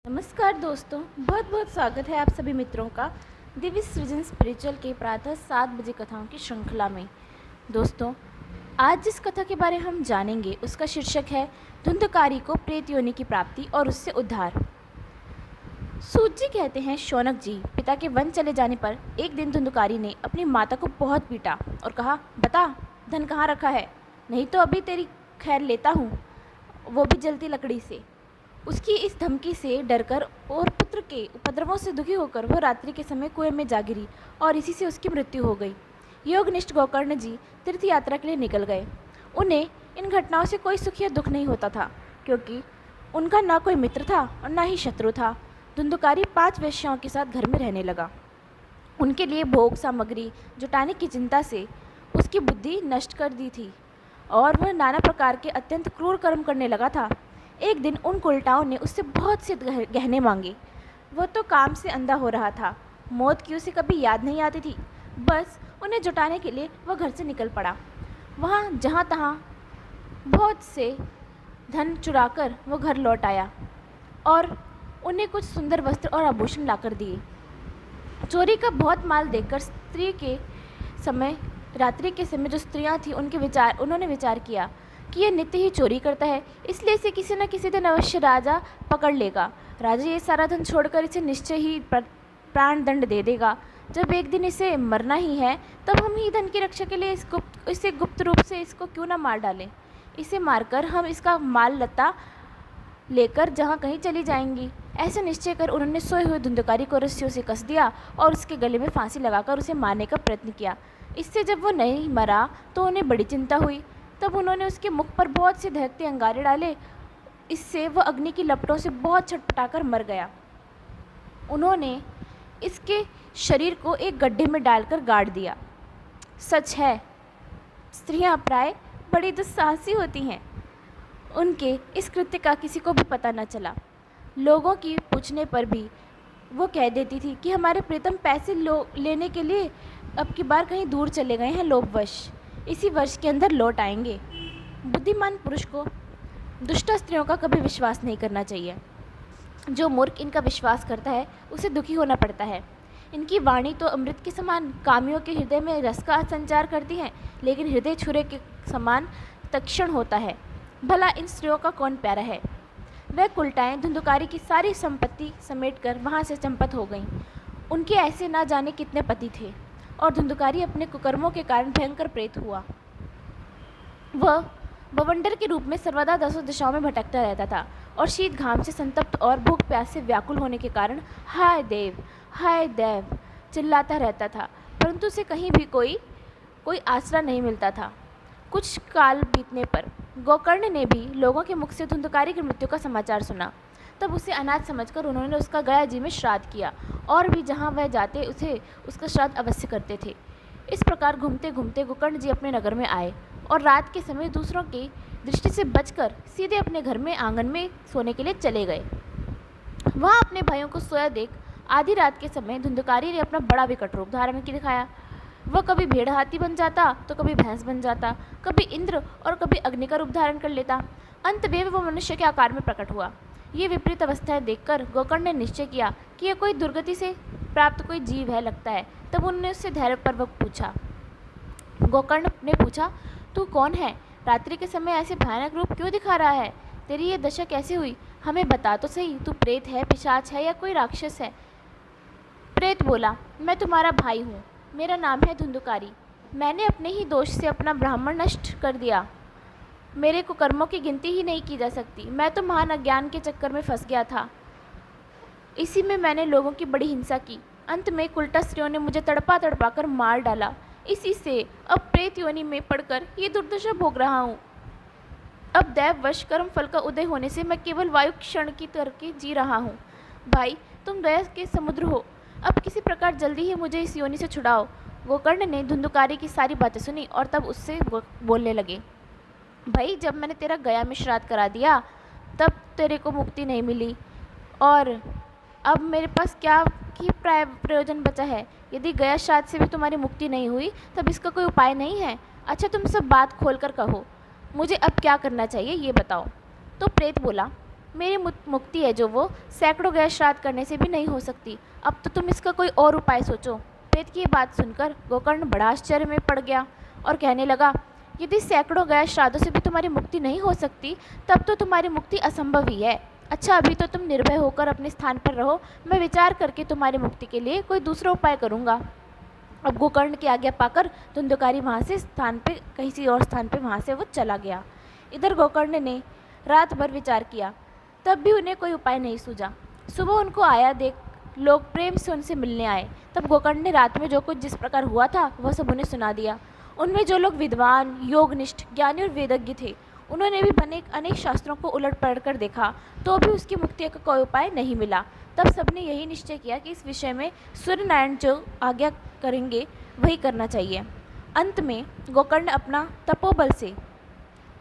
नमस्कार दोस्तों, बहुत बहुत स्वागत है आप सभी मित्रों का दिव्य सृजन स्पिरिचुअल के प्रातः 7 बजे कथाओं की श्रृंखला में। दोस्तों, आज जिस कथा के बारे हम जानेंगे उसका शीर्षक है धुंधकारी को प्रेत योनि की प्राप्ति और उससे उद्धार। सूत जी कहते हैं, शौनक जी, पिता के वन चले जाने पर एक दिन धुंधकारी ने अपनी माता को बहुत पीटा और कहा, बता धन कहाँ रखा है, नहीं तो अभी तेरी खैर लेता हूँ, वो भी जलती लकड़ी से। उसकी इस धमकी से डरकर और पुत्र के उपद्रवों से दुखी होकर वह रात्रि के समय कुएं में जा गिरी और इसी से उसकी मृत्यु हो गई। योगनिष्ठ गोकर्ण जी तीर्थ यात्रा के लिए निकल गए। उन्हें इन घटनाओं से कोई सुख या दुख नहीं होता था, क्योंकि उनका ना कोई मित्र था और ना ही शत्रु था। धुंधकारी 5 वेश्याओं के साथ घर में रहने लगा। उनके लिए भोग सामग्री जुटाने की चिंता से उसकी बुद्धि नष्ट कर दी थी और वह नाना प्रकार के अत्यंत क्रूर कर्म करने लगा था। एक दिन उन उल्टाओं ने उससे बहुत से गहने मांगे। वह तो काम से अंधा हो रहा था, मौत की उसे कभी याद नहीं आती थी। बस उन्हें जुटाने के लिए वह घर से निकल पड़ा। वहाँ जहाँ तहाँ बहुत से धन चुराकर वह घर लौट आया और उन्हें कुछ सुंदर वस्त्र और आभूषण लाकर दिए। चोरी का बहुत माल देखकर रात्रि के समय जो स्त्रियां थीं उन्होंने विचार किया कि यह नित्य ही चोरी करता है, इसलिए इसे किसी न किसी दिन अवश्य राजा पकड़ लेगा। राजा ये सारा धन छोड़कर इसे निश्चय ही प्राण दंड दे देगा। जब एक दिन इसे मरना ही है, तब हम ही धन की रक्षा के लिए इसे गुप्त रूप से इसको क्यों न मार डालें। इसे मारकर हम इसका माल लता लेकर जहाँ कहीं चली जाएंगी। ऐसा निश्चय कर उन्होंने सोए हुए धुंधकारी को रस्सियों से कस दिया और उसके गले में फांसी लगाकर उसे मारने का प्रयत्न किया। इससे जब वो नहीं मरा तो उन्हें बड़ी चिंता हुई। तब उन्होंने उसके मुख पर बहुत से दहकते अंगारे डाले। इससे वह अग्नि की लपटों से बहुत छटपटाकर मर गया। उन्होंने इसके शरीर को एक गड्ढे में डालकर गाड़ दिया। सच है, स्त्रियां प्राय बड़ी दुस्साहसी होती हैं। उनके इस कृत्य का किसी को भी पता न चला। लोगों की पूछने पर भी वो कह देती थी कि हमारे प्रीतम पैसे लेने के लिए अब की बार कहीं दूर चले गए हैं लोभवश, इसी वर्ष के अंदर लौट आएंगे। बुद्धिमान पुरुष को दुष्ट स्त्रियों का कभी विश्वास नहीं करना चाहिए। जो मूर्ख इनका विश्वास करता है उसे दुखी होना पड़ता है। इनकी वाणी तो अमृत के समान कामियों के हृदय में रस का संचार करती है, लेकिन हृदय छुरे के समान तक्षण होता है। भला इन स्त्रियों का कौन प्यारा है। वह कुलटाएं धुंधकारी की सारी संपत्ति समेटकर वहाँ से चंपत हो गईं। उनके ऐसे ना जाने कितने पति थे और धुंधकारी अपने कुकर्मों के कारण भयंकर प्रेत हुआ। वह बवंडर के रूप में सर्वदा 10 दिशाओं में भटकता रहता था और शीत घाम से संतप्त और भूख प्यास से व्याकुल होने के कारण हाय देव चिल्लाता रहता था, परंतु उसे कहीं भी कोई आसरा नहीं मिलता था। कुछ काल बीतने पर गोकर्ण ने भी लोगों के मुख से धुंधकारी की मृत्यु का समाचार सुना। तब उसे अनाथ समझकर उन्होंने उसका गया जी में श्राद्ध किया और भी जहाँ वह जाते उसे उसका श्राद्ध अवश्य करते थे। इस प्रकार घूमते घूमते गोकर्ण जी अपने नगर में आए और रात के समय दूसरों की दृष्टि से बचकर सीधे अपने घर में आंगन में सोने के लिए चले गए। वहाँ अपने भाइयों को सोया देख आधी रात के समय धुंधकारी ने अपना बड़ा विकट रूप धारण कर दिखाया। वह कभी भेड़ हाथी बन जाता तो कभी भैंस बन जाता, कभी इंद्र और कभी अग्नि का रूप धारण कर लेता। अंत में वह मनुष्य के आकार में प्रकट हुआ। ये विपरीत अवस्थाएं देखकर गोकर्ण ने निश्चय किया कि यह कोई दुर्गति से प्राप्त कोई जीव है लगता है। तब उन्होंने उससे धैर्यपूर्वक पूछा। गोकर्ण ने पूछा, तू कौन है? रात्रि के समय ऐसे भयानक रूप क्यों दिखा रहा है? तेरी ये दशा कैसे हुई? हमें बता तो सही, तू प्रेत है, पिशाच है या कोई राक्षस है? प्रेत बोला, मैं तुम्हारा भाई हूँ, मेरा नाम है धुंधकारी। मैंने अपने ही दोष से अपना ब्राह्मण नष्ट कर दिया। मेरे कुकर्मों की गिनती ही नहीं की जा सकती। मैं तो महान अज्ञान के चक्कर में फंस गया था, इसी में मैंने लोगों की बड़ी हिंसा की। अंत में कुलटा स्त्रियों ने मुझे तड़पा तड़पा कर मार डाला। इसी से अब प्रेत योनि में पड़कर ये दुर्दशा भोग रहा हूँ। अब दैववश कर्म फल का उदय होने से मैं केवल वायु क्षण की तरह जी रहा हूँ। भाई, तुम दया के समुद्र हो, अब किसी प्रकार जल्दी ही मुझे इस योनि से छुड़ाओ। गोकर्ण ने धुंधकारी की सारी बातें सुनी और तब उससे बोलने लगे, भाई, जब मैंने तेरा गया में श्राद्ध करा दिया तब तेरे को मुक्ति नहीं मिली और अब मेरे पास क्या ही प्रयोजन बचा है। यदि गया श्राद्ध से भी तुम्हारी मुक्ति नहीं हुई तब इसका कोई उपाय नहीं है। अच्छा, तुम सब बात खोल कर कहो, मुझे अब क्या करना चाहिए ये बताओ। तो प्रेत बोला, मेरी मुक्ति है जो वो सैकड़ों गैर श्राद्ध करने से भी नहीं हो सकती। अब तो तुम इसका कोई और उपाय सोचो। प्रेत की ये बात सुनकर गोकर्ण बड़ा आश्चर्य में पड़ गया और कहने लगा, यदि सैकड़ों गैर श्राद्धों से भी तुम्हारी मुक्ति नहीं हो सकती तब तो तुम्हारी मुक्ति असंभव ही है। अच्छा, अभी तो तुम निर्भय होकर अपने स्थान पर रहो, मैं विचार करके तुम्हारी मुक्ति के लिए कोई दूसरा उपाय करूँगा। अब गोकर्ण की आज्ञा पाकर धुंधकारी वहाँ से किसी और स्थान पे वहाँ से वो चला गया। इधर गोकर्ण ने रात भर विचार किया, तब भी उन्हें कोई उपाय नहीं सूझा। सुबह उनको आया देख लोग प्रेम से उनसे मिलने आए। तब गोकर्ण ने रात में जो कुछ जिस प्रकार हुआ था वह सब उन्हें सुना दिया। उनमें जो लोग विद्वान, योगनिष्ठ, ज्ञानी और वेदज्ञ थे, उन्होंने भी अनेक शास्त्रों को उलट पलट कर देखा तो भी उसकी मुक्ति का कोई उपाय नहीं मिला। तब सबने यही निश्चय किया कि इस विषय में सूर्य नारायण जो आज्ञा करेंगे वही करना चाहिए। अंत में गोकर्ण अपना तपोबल से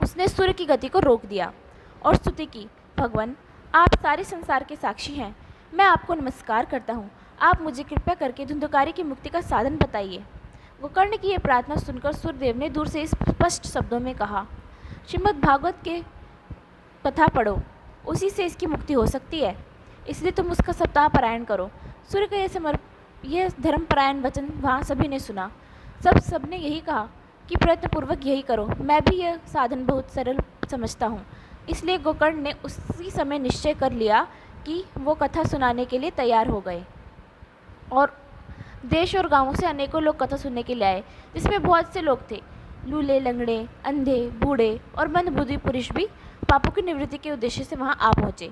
उसने सूर्य की गति को रोक दिया और स्तुति की, भगवान आप सारे संसार के साक्षी हैं, मैं आपको नमस्कार करता हूँ, आप मुझे कृपया करके धुंधकारी की मुक्ति का साधन बताइए। गोकर्ण की यह प्रार्थना सुनकर सूर्यदेव ने दूर से स्पष्ट शब्दों में कहा, श्रीमद् भागवत के कथा पढ़ो, उसी से इसकी मुक्ति हो सकती है, इसलिए तुम उसका सप्ताह पारायण करो। सूर्य का यह धर्मपरायण वचन वहाँ सभी ने सुना। सबने यही कहा कि प्रयत्नपूर्वक यही करो, मैं भी यह साधन बहुत सरल समझता हूँ। इसलिए गोकर्ण ने उसी समय निश्चय कर लिया कि वो कथा सुनाने के लिए तैयार हो गए और देश और गांवों से अनेकों लोग कथा सुनने के लिए आए, जिसमें बहुत से लोग थे, लूले, लंगड़े, अंधे, बूढ़े और मंदबुद्धि पुरुष भी पापों की निवृत्ति के उद्देश्य से वहां आ पहुंचे।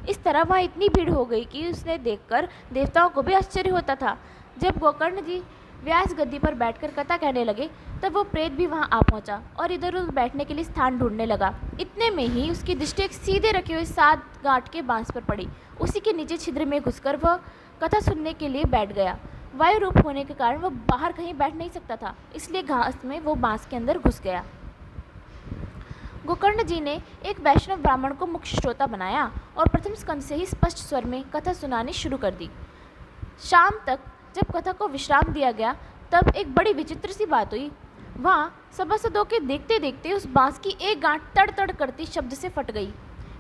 इस तरह वहां इतनी भीड़ हो गई कि उसने देखकर देवताओं को भी आश्चर्य होता था। जब गोकर्ण जी व्यास गद्दी पर बैठकर कथा कहने लगे तब वो प्रेत भी वहां आ पहुंचा और इधर उधर बैठने के लिए स्थान ढूंढने लगा। इतने में ही उसकी दृष्टि एक सीधे रखे हुए 7 गांठ के बांस पर पड़ी। उसी के नीचे छिद्र में घुसकर वह कथा सुनने के लिए बैठ गया। वायु रूप होने के कारण वह बाहर कहीं बैठ नहीं सकता था, इसलिए घास में वो बांस के अंदर घुस गया। गोकर्ण जी ने एक वैष्णव ब्राह्मण को मुख्य श्रोता बनाया और प्रथम स्कंद से ही स्पष्ट स्वर में कथा सुनानी शुरू कर दी। शाम तक जब कथा को विश्राम दिया गया तब एक बड़ी विचित्र सी बात हुई। वहाँ सभासदों के देखते देखते उस बांस की एक गांठ तड़ तड़ करती शब्द से फट गई।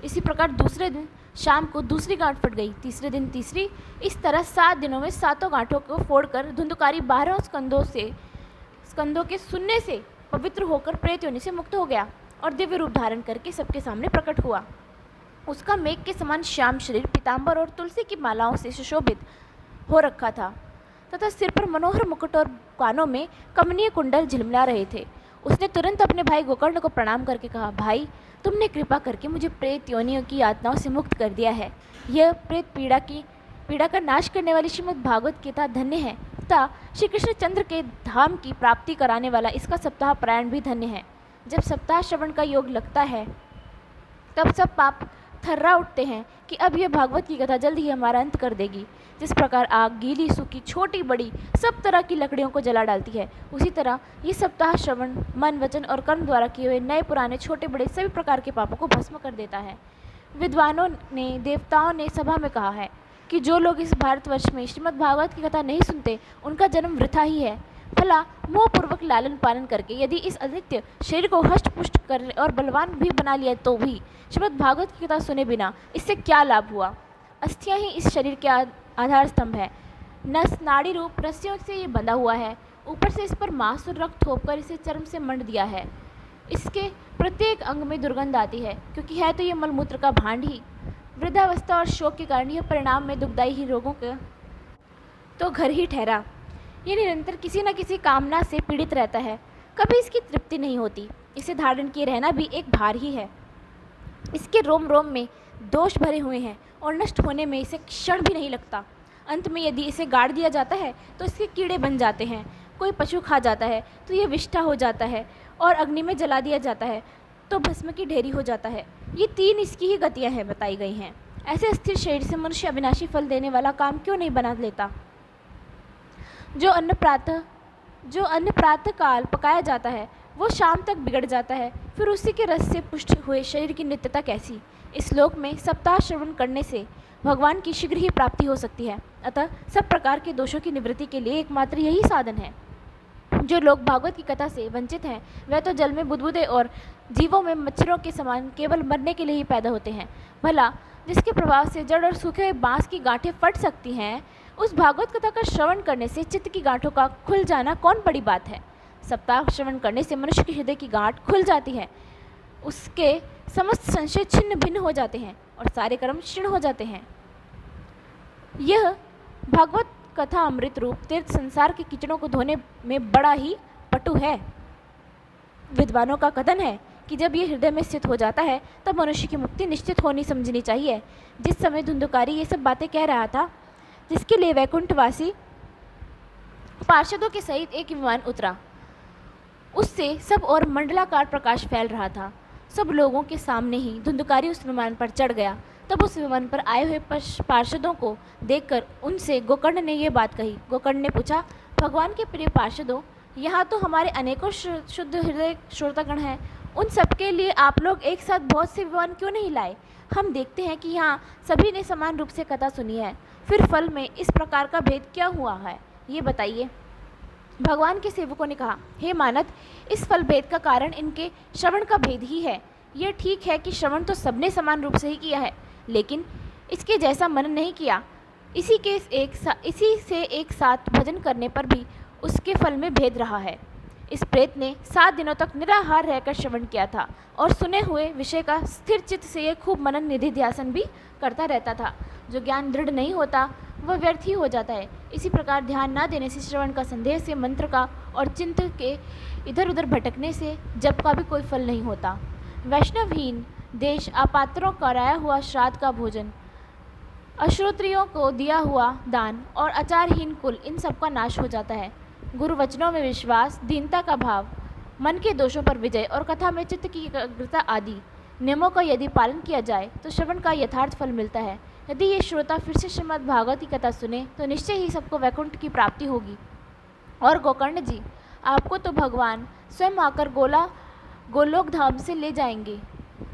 इसी प्रकार दूसरे दिन शाम को दूसरी गांठ फट गई, तीसरे दिन तीसरी। इस तरह 7 दिनों में 7 गांठों को फोड़कर धुंधकारी 12 स्कंदों के सुनने से पवित्र होकर प्रेत योनि से मुक्त हो गया और दिव्य रूप धारण करके सबके सामने प्रकट हुआ। उसका मेघ के समान श्याम शरीर पीताम्बर और तुलसी की मालाओं से सुशोभित हो रखा था तथा सिर पर मनोहर मुकुट और कानों में कमनीय कुंडल झिलमिला रहे थे। उसने तुरंत अपने भाई गोकर्ण को प्रणाम करके कहा, भाई तुमने कृपा करके मुझे प्रेत योनियों की यातनाओं से मुक्त कर दिया है। यह प्रेत पीड़ा का नाश करने वाली श्रीमद् भागवत गीता धन्य है तथा श्री कृष्णचंद्र के धाम की प्राप्ति कराने वाला इसका सप्ताह पारायण भी धन्य है। जब सप्ताह श्रवण का योग लगता है तब सब पाप थर्रा उठते हैं कि अब यह भागवत की कथा जल्द ही हमारा अंत कर देगी। जिस प्रकार आग गीली सूखी छोटी बड़ी सब तरह की लकड़ियों को जला डालती है, उसी तरह ये सप्ताह श्रवण मन वचन और कर्म द्वारा किए हुए नए पुराने छोटे बड़े सभी प्रकार के पापों को भस्म कर देता है। विद्वानों ने देवताओं ने सभा में कहा है कि जो लोग इस भारतवर्ष में श्रीमद् भागवत की कथा नहीं सुनते उनका जन्म वृथा ही है। भला मोहपूर्वक लालन पालन करके यदि इस अनित्य शरीर को हष्ट पुष्ट कर और बलवान भी बना लिया तो भी श्रीमद् भागवत की कथा सुने बिना इससे क्या लाभ हुआ। अस्थियां ही इस शरीर के आधार स्तंभ है। नस नाड़ी रूप रस्सियों से ये बंधा हुआ है। ऊपर से इस पर मांस और रक्त थोपकर इसे चर्म से मंड दिया है। इसके प्रत्येक अंग में दुर्गंध आती है क्योंकि है तो ये मलमूत्र का भांड ही। वृद्धावस्था और शोक के कारण यह परिणाम में दुखदायी ही रोगों का तो घर ही ठहरा। ये निरंतर किसी न किसी कामना से पीड़ित रहता है, कभी इसकी तृप्ति नहीं होती। इसे धारण किए रहना भी एक भार ही है। इसके रोम रोम में दोष भरे हुए हैं और नष्ट होने में इसे क्षण भी नहीं लगता। अंत में यदि इसे गाड़ दिया जाता है तो इसके कीड़े बन जाते हैं। कोई पशु खा जाता है तो यह विष्ठा हो जाता है और अग्नि में जला दिया जाता है तो भस्म की ढेरी हो जाता है। ये 3 इसकी ही गतियाँ हैं बताई गई हैं। ऐसे अस्थिर शरीर से मनुष्य अविनाशी फल देने वाला काम क्यों नहीं बना लेता। जो अन्न प्रातः काल पकाया जाता है वो शाम तक बिगड़ जाता है, फिर उसी के रस से पुष्ट हुए शरीर की नित्यता कैसी। इस श्लोक में सप्ताह श्रवण करने से भगवान की शीघ्र ही प्राप्ति हो सकती है। अतः सब प्रकार के दोषों की निवृत्ति के लिए एकमात्र यही साधन है। जो लोग भागवत की कथा से वंचित हैं वह तो जल में बुदबुदे और जीवों में मच्छरों के समान केवल मरने के लिए ही पैदा होते हैं। भला जिसके प्रभाव से जड़ और सूखे हुए बांस की गांठें फट सकती हैं, उस भागवत कथा का श्रवण करने से चित्त की गांठों का खुल जाना कौन बड़ी बात है। सप्ताह श्रवण करने से मनुष्य के हृदय की गांठ खुल जाती है, उसके समस्त संशय छिन्न भिन्न हो जाते हैं और सारे कर्म क्षीण हो जाते हैं। यह भागवत कथा अमृत रूप तीर्थ संसार के कीचड़ों को धोने में बड़ा ही पटु है। विद्वानों का कथन है कि जब ये हृदय में स्थित हो जाता है तब मनुष्य की मुक्ति निश्चित होनी समझनी चाहिए। जिस समय धुंधुकारी ये सब बातें कह रहा था, जिसके लिए वैकुंठवासी पार्षदों के सहित एक विमान उतरा, उससे सब और मंडलाकार प्रकाश फैल रहा था। सब लोगों के सामने ही धुंधुकारी उस विमान पर चढ़ गया। तब उस विमान पर आए हुए पार्षदों को देखकर उनसे गोकर्ण ने ये बात कही। गोकर्ण ने पूछा, भगवान के प्रिय पार्षदों, यहाँ तो हमारे अनेकों शुद्ध हृदय श्रोतागण हैं, उन सबके लिए आप लोग एक साथ बहुत से विमान क्यों नहीं लाए? हम देखते हैं कि यहाँ सभी ने समान रूप से कथा सुनी है, फिर फल में इस प्रकार का भेद क्या हुआ है, ये बताइए। भगवान के सेवकों ने कहा, हे मानद, इस फल भेद का कारण इनके श्रवण का भेद ही है। यह ठीक है कि श्रवण तो सबने समान रूप से ही किया है, लेकिन इसके जैसा मनन नहीं किया। इसी से एक साथ भजन करने पर भी उसके फल में भेद रहा है। इस प्रेत ने 7 दिनों तक निराहार रहकर श्रवण किया था और सुने हुए विषय का स्थिर चित्त से यह खूब मनन निधि ध्यासन भी करता रहता था। जो ज्ञान दृढ़ नहीं होता वह व्यर्थ ही हो जाता है। इसी प्रकार ध्यान न देने से, श्रवण का संदेह से, मंत्र का और चिंतन के इधर उधर भटकने से जप का भी कोई फल नहीं होता। वैष्णवहीन देश, अपात्रों कराया हुआ श्राद्ध का भोजन, अश्रोत्रियों को दिया हुआ दान और आचारहीन कुल, इन सब का नाश हो जाता है। गुरु वचनों में विश्वास, दीनता का भाव, मन के दोषों पर विजय और कथा में चित्त की एकाग्रता आदि नियमों का यदि पालन किया जाए तो श्रवण का यथार्थ फल मिलता है। यदि ये श्रोता फिर से श्रीमद् भागवत की कथा सुने तो निश्चय ही सबको वैकुंठ की प्राप्ति होगी। और गोकर्ण जी, आपको तो भगवान स्वयं आकर गोलोक धाम से ले जाएंगे।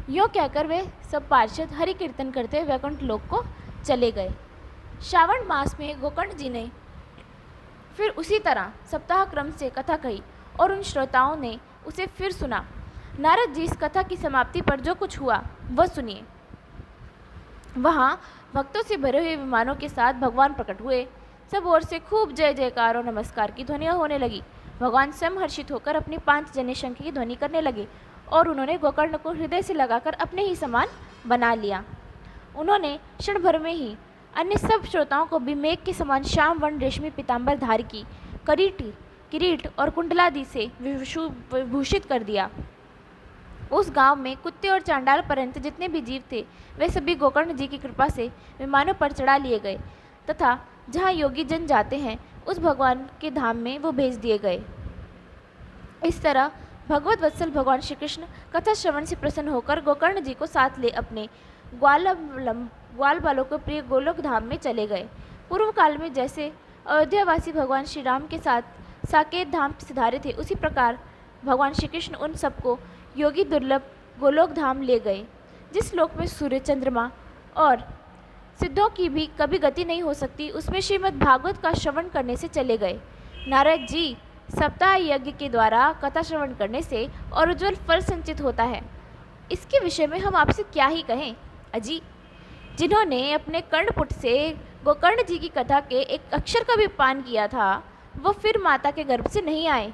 यूँ कहकर वे सब पार्षद हरि कीर्तन करते वैकुंठ लोक को चले गए। श्रावण मास में गोकर्ण जी ने फिर उसी तरह सप्ताह क्रम से कथा कही और उन श्रोताओं ने उसे फिर सुना। नारद जी, इस कथा की समाप्ति पर जो कुछ हुआ वह सुनिए। वहाँ भक्तों से भरे हुए विमानों के साथ भगवान प्रकट हुए। सब ओर से खूब जय जयकार और नमस्कार की ध्वनियाँ होने लगी। भगवान स्वयं हर्षित होकर अपनी 5 जन्य शंख की ध्वनि करने लगे और उन्होंने गोकर्ण को हृदय से लगाकर अपने ही समान बना लिया। उन्होंने क्षण भर में ही अन्य सब श्रोताओं को भी मेघ के समान श्याम वर्ण रेशमी पीताम्बर धारी की किरीट और कुंडलादि से विभूषित कर दिया। उस गांव में कुत्ते और चांडाल पर्यंत जितने भी जीव थे वे सभी गोकर्ण जी की कृपा से विमानों पर चढ़ा लिए गए तथा जहाँ योगी जन जाते हैं उस भगवान के धाम में वो भेज दिए गए। इस तरह भगवत वत्सल भगवान श्री कृष्ण कथा श्रवण से प्रसन्न होकर गोकर्ण जी को साथ ले अपने ग्वाल बालों को प्रिय गोलोक धाम में चले गए। पूर्व काल में जैसे अयोध्यावासी भगवान श्री राम के साथ साकेत धाम सिधारे थे, उसी प्रकार भगवान श्री कृष्ण उन सबको योगी दुर्लभ गोलोक धाम ले गए, जिस लोक में सूर्य, चंद्रमा और सिद्धों की भी कभी गति नहीं हो सकती, उसमें श्रीमद् भागवत का श्रवण करने से चले गए। नारद जी, सप्ताह यज्ञ के द्वारा कथा श्रवण करने से और उज्ज्वल फल संचित होता है, इसके विषय में हम आपसे क्या ही कहें। अजी, जिन्होंने अपने कर्णपुट से गोकर्ण जी की कथा के एक अक्षर का भी पान किया था, वो फिर माता के गर्भ से नहीं आए।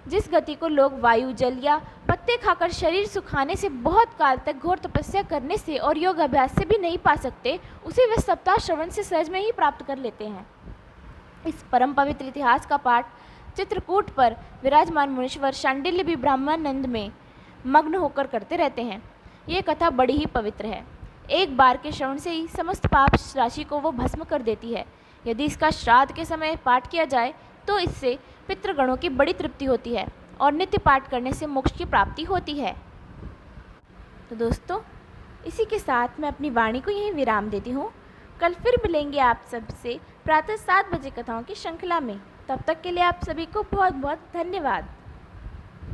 जिस गति को लोग वायु, जल या पत्ते खाकर शरीर सुखाने से, बहुत काल तक घोर तपस्या करने से और योग अभ्यास से भी नहीं पा सकते, उसे वे सप्ताह श्रवण से सहज में ही प्राप्त कर लेते हैं। इस परम पवित्र इतिहास का पाठ चित्रकूट पर विराजमान मुनीश्वर शांडिल्य भी ब्रह्मानंद में मग्न होकर करते रहते हैं। ये कथा बड़ी ही पवित्र है। एक बार के श्रवण से ही समस्त पाप राशि को वो भस्म कर देती है। यदि इसका श्राद्ध के समय पाठ किया जाए तो इससे पितृगणों की बड़ी तृप्ति होती है और नित्य पाठ करने से मोक्ष की प्राप्ति होती है। तो दोस्तों, इसी के साथ मैं अपनी वाणी को यहीं विराम देती हूँ। कल फिर मिलेंगे आप सबसे प्रातः 7 बजे कथाओं की श्रृंखला में। तब तक के लिए आप सभी को बहुत बहुत धन्यवाद।